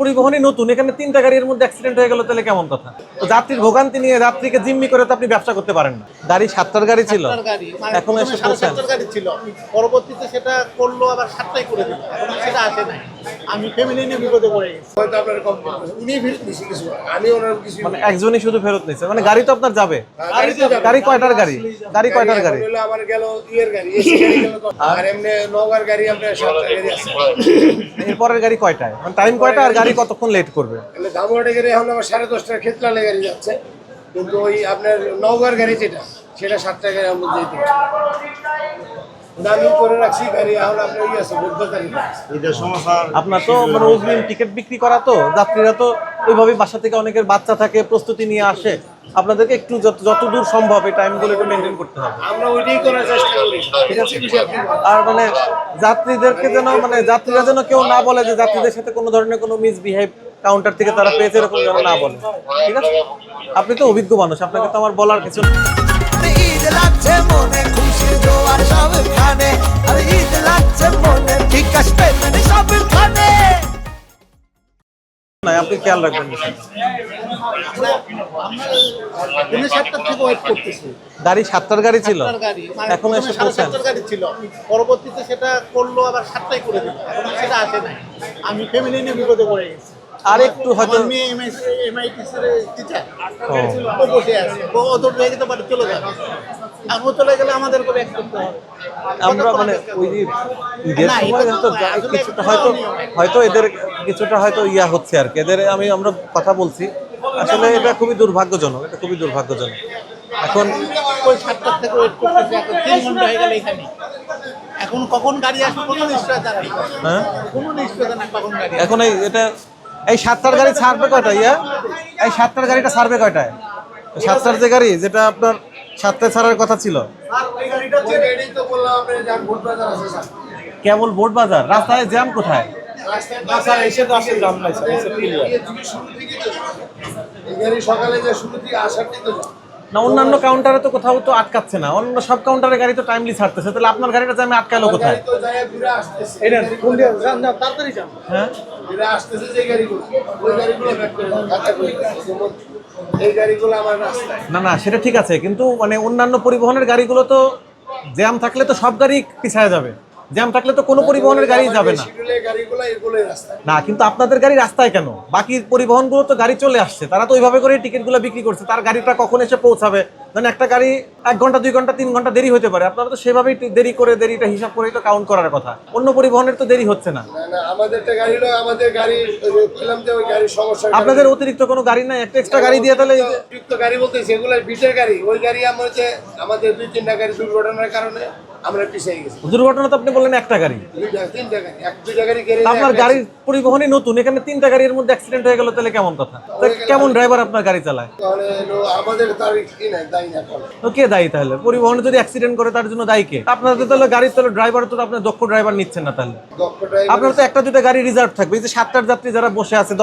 পরিবহনই নতুন, এখানে ৩টা গাড়ির মধ্যে অ্যাক্সিডেন্ট হয়ে গেল, তাহলে কেমন কথা? তো যাত্রীর ভোগান্তি নিয়ে যাত্রীকে জিম্মি করে তো আপনি ব্যবসা করতে পারেন না। গাড়ি ৭টার গাড়ি ছিল, এখন এসে পৌঁছান। গাড়ি ছিল, পরবর্তীতে সেটা করলো আবার ৭টায় করে দিল, এখন সেটা আসে নাই। আমি ফ্যামিলি নিয়ে বিপদে পড়ে গেছি। হয়তো আপনার উনি ফেরত নিছি কিছু, আমি ওনার কিছু মানে একজনই শুধু ফেরত নিচ্ছে, মানে গাড়ি তো আপনার যাবে। গাড়ি কয়টার গাড়ি? গাড়ি কয়টার গাড়ি? হলো আমার গেল ইয়ের গাড়ি, এসি গাড়ি গেল তো। আর এমনি নওগাঁর গাড়ি আপনার ৭টা গাড়ি আছে। এরপরের গাড়ি কয়টায়, মানে টাইম কয়টা, আর গাড়ি কতক্ষণ লেট করবে? তাহলে ধামুয়াটে গাড়ি এখন আমার 10:30টার ক্ষেত্রালে গাড়ি যাচ্ছে, কিন্তু ওই আপনার নওগাঁর গাড়ি যেটা সেটা 7টা গাড়ি আমরা যেতে দামি করে রাখছি গাড়ি। এখন আপনার ইয়ে আছে বুদ্ধতারি আপনার তো মানে অগ্রিম টিকিট বিক্রি করা, তো যাত্রীরা তো ওইভাবে বাসা থেকে অনেকের বাচ্চা থাকে, প্রস্তুতি নিয়ে আসে। আপনাদেরকে একটু যতদূর সম্ভব এই টাইমগুলো একটু মেনটেন করতে হবে। আমরা ওইটাই করার চেষ্টা করি, ঠিক আছে? আর মানে যাত্রীদেরকে যেন, মানে যাত্রীরা যেন কেউ না বলে যে যাত্রীদের সাথে কোনো ধরনের কোনো মিসবিহেভ কাউন্টার থেকে তারা পেয়েছে, এরকম যেন না বলে, ঠিক আছে? আপনি তো অভিজ্ঞ মানুষ, আপনাকে তো আমার বলার কিছু না। ঈদ লাগছে মনে, খুশি জোয়ার সবখানে, আর ঈদ লাগছে মনে, ঠিক আসবে মানে সবখানে। আপনি খেয়াল রাখবেন বিষয়টা। দিনে ৭টার থেকে ওয়েট করতেছি। গাড়ি ৭টার গাড়ি ছিল, গাড়ি এখন এসে পৌঁছান। ৭টার গাড়ি ছিল, পরবর্তীতে সেটা করলো আবার 7টায় করে দিল, এখন সেটা আসে নাই। আমি ফ্যামিলি নিয়ে বিপদে পড়ে গেছি। আর একটু হয়তো আমার মেয়ে এমআইটিসির টিচার, ও বসে আছে, ও তো হয়ে যেতে পারে, চলে যাবে। আর ও চলে গেলে আমাদেরকে ব্যাক করতে হবে। আমরা মানে ওই যে ঈদের না, সময় এটা তো তো আসলে কিছুটা হয়তো এদের কিছুটা হয়তো ইয়া হচ্ছে আর কি, এদের আমরা কথা বলছি। আসলে এটা খুবই দুর্ভাগ্যজনক, এটা খুবই দুর্ভাগ্যজনক। এখন ওই 7টার থেকে ওয়েট করতেছি, এখন 3 ঘন্টা হয়ে গেল এখানে। এখন কখন গাড়ি আসবে কোনো নিশ্চয়তা নাই, হ্যাঁ, কোনো নিশ্চয়তা নাই কখন গাড়ি। এখন এই 7টার গাড়ি ছাড়বে কয়টায়? এই 7টার গাড়িটা ছাড়বে কয়টায়? 7টার যে গাড়ি, যেটা আপনার 7টায় ছাড়ার কথা ছিল, ওই গাড়ি তো বললাম আপনার যান ভোট বাজার আছে স্যার। কেবল বোট বাজার। রাস্তায় জ্যাম কোথায়? এই গাড়ি সকালে যে শুরু থেকে আসার থেকে না, অন্যান্য কাউন্টারে তো কোথাও তো আটকাচ্ছে না, অন্য সব কাউন্টারে গাড়ি তো টাইমলি ছাড়তেছে, তাহলে আপনার গাড়িটা জ্যামে আটকালো কোথায়? তো যায় ঘুরে আসতেছে, তাড়াতাড়ি যান। হ্যাঁ, ঘুরে আসতেছে যে গাড়িগুলো, ওই গাড়িগুলো ব্যাক করে দাও, খাতা করে দাও। এই গাড়িগুলো আমার রাস্তায় না সেটা ঠিক আছে, কিন্তু মানে অন্যান্য পরিবহনের গাড়িগুলো তো জ্যাম থাকলে তো সব গাড়ি পিছায় যাবে, জ্যাম থাকলে তো কোনো পরিবহনের গাড়ি যাবে না। শিডিউলের গাড়িগুলো এগুলোই রাস্তায়। না, কিন্তু আপনাদের গাড়ি রাস্তায় কেন? বাকি পরিবহনগুলো তো গাড়ি চলে আসছে, তারা তো ওইভাবে করে টিকিটগুলো বিক্রি করছে। তার গাড়িটা কখন এসে পৌঁছাবে, মানে একটা গাড়ি 1 ঘন্টা 2 ঘন্টা 3 ঘন্টা দেরি হতে পারে, আপনারা তো সেভাবেই দেরি করে দেরিটা হিসাব করেই তো কাউন্ট করার কথা। অন্য পরিবহনের তো দেরি হচ্ছে না। না আমাদেরটা গাড়ি হলো, আমাদের গাড়ি বললাম যে ওই গাড়ির সমস্যা। আপনাদের অতিরিক্ত কোনো গাড়ি নাই? একটা এক্সট্রা গাড়ি দিয়ে তাহলে অতিরিক্ত গাড়ি বলতে সেগুলো বিটের গাড়ি, ওই গাড়ি আমার হচ্ছে আমাদের 2-3টা গাড়ি দুর্ঘটনার কারণে আমরা পিছিয়ে গেছি। দুর্ঘটনা তো আপনি বললেন একটা গাড়ি, 2-3টা গাড়ি, 1-2টা গাড়ি গেড়ে আপনার গাড়ির পরিবহনই নতুন, এখানে 3টা গাড়ির মধ্যে অ্যাক্সিডেন্ট হয়ে গেল, তাহলে কেমন কথা? তো কেমন ড্রাইভার আপনার গাড়ি চালায়? তাহলে আমাদের তারিখ কি নাই দায়ী না করে। তো কে দায়ী তাহলে? পরিবহনে যদি অ্যাক্সিডেন্ট করে তার জন্য দায়ী কে? আপনাদের তাহলে গাড়ির তাহলে ড্রাইভার তো আপনার দক্ষ ড্রাইভার নিচ্ছেন না তাহলে। দক্ষ ড্রাইভার আপনার তো 1টা 2টা গাড়ি রিজার্ভ থাকবে। এই যে 7টার যাত্রী যারা বসে আছে,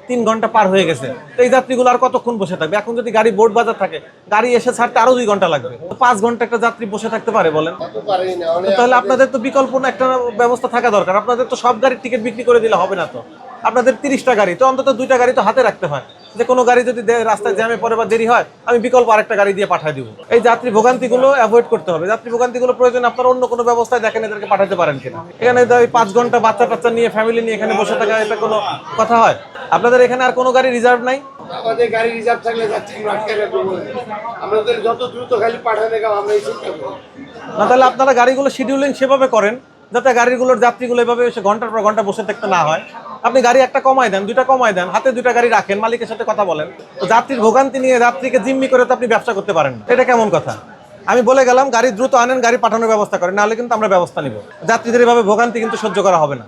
3 ঘন্টা পার হয়ে গেছে, তো এই যাত্রীগুলো আর কতক্ষণ বসে থাকবে? এখন যদি গাড়ি বোর্ড বাজার থাকে, গাড়ি এসে ছাড়তে আরো 2 ঘন্টা লাগবে, তো 5 ঘন্টা একটা যাত্রী বসে থাকতে পারে বলেন? তো পারেই না। তো তাহলে আপনাদের তো বিকল্প একটা ব্যবস্থা থাকা দরকার। আপনাদের তো সব গাড়ির টিকিট বিক্রি করে দিলে হবে না তো। আপনাদের 30টা গাড়ি, তো অন্তত 2টা গাড়ি তো হাতে রাখতে হয়, যে কোনো গাড়ি যদি রাস্তায় জ্যামে পড়ে বা দেরি হয়, আমি বিকল্প আরেকটা গাড়ি দিয়ে পাঠিয়ে দিব। এই যাত্রী ভোগান্তিগুলো অ্যাভয়েড করতে হবে। যাত্রী ভোগান্তিগুলো প্রয়োজন আপনারা অন্য কোনো ব্যবস্থায় দেখেন এদেরকে পাঠাতে পারেন কিনা। এখানে 5 ঘন্টা বাচ্চা টাচ্চা নিয়ে ফ্যামিলি নিয়ে এখানে বসে থাকা, এটা কোনো কথা হয়? আপনাদের এখানে আর কোনো গাড়ি রিজার্ভ নাই? আমাদের গাড়ি রিজার্ভ থাকলে যাচ্ছি আটকে রাখবো বলে আমাদের যত দ্রুত খালি পাঠানো গেলাম আমরা এই চিন্তা করি না, তাহলে আপনারা গাড়িগুলো শিডিউলিং সেভাবে করেন যাতে গাড়িগুলোর যাত্রীগুলো এভাবে এসে ঘন্টার পর ঘন্টা বসে থাকতে না হয়। আপনি গাড়ি একটা কমায় দেন, 2টা কমায় দেন, হাতে 2টা গাড়ি রাখেন, মালিকের সাথে কথা বলেন। তো যাত্রীর ভোগান্তি নিয়ে যাত্রীকে জিম্মি করে তো আপনি ব্যবসা করতে পারেন না, এটা কেমন কথা? আমি বলে গেলাম গাড়ি দ্রুত আনেন, গাড়ি পাঠানোর ব্যবস্থা করেন, নাহলে কিন্তু আমরা ব্যবস্থা নিব। যাত্রীদের এভাবে ভোগান্তি কিন্তু সহ্য করা হবে না।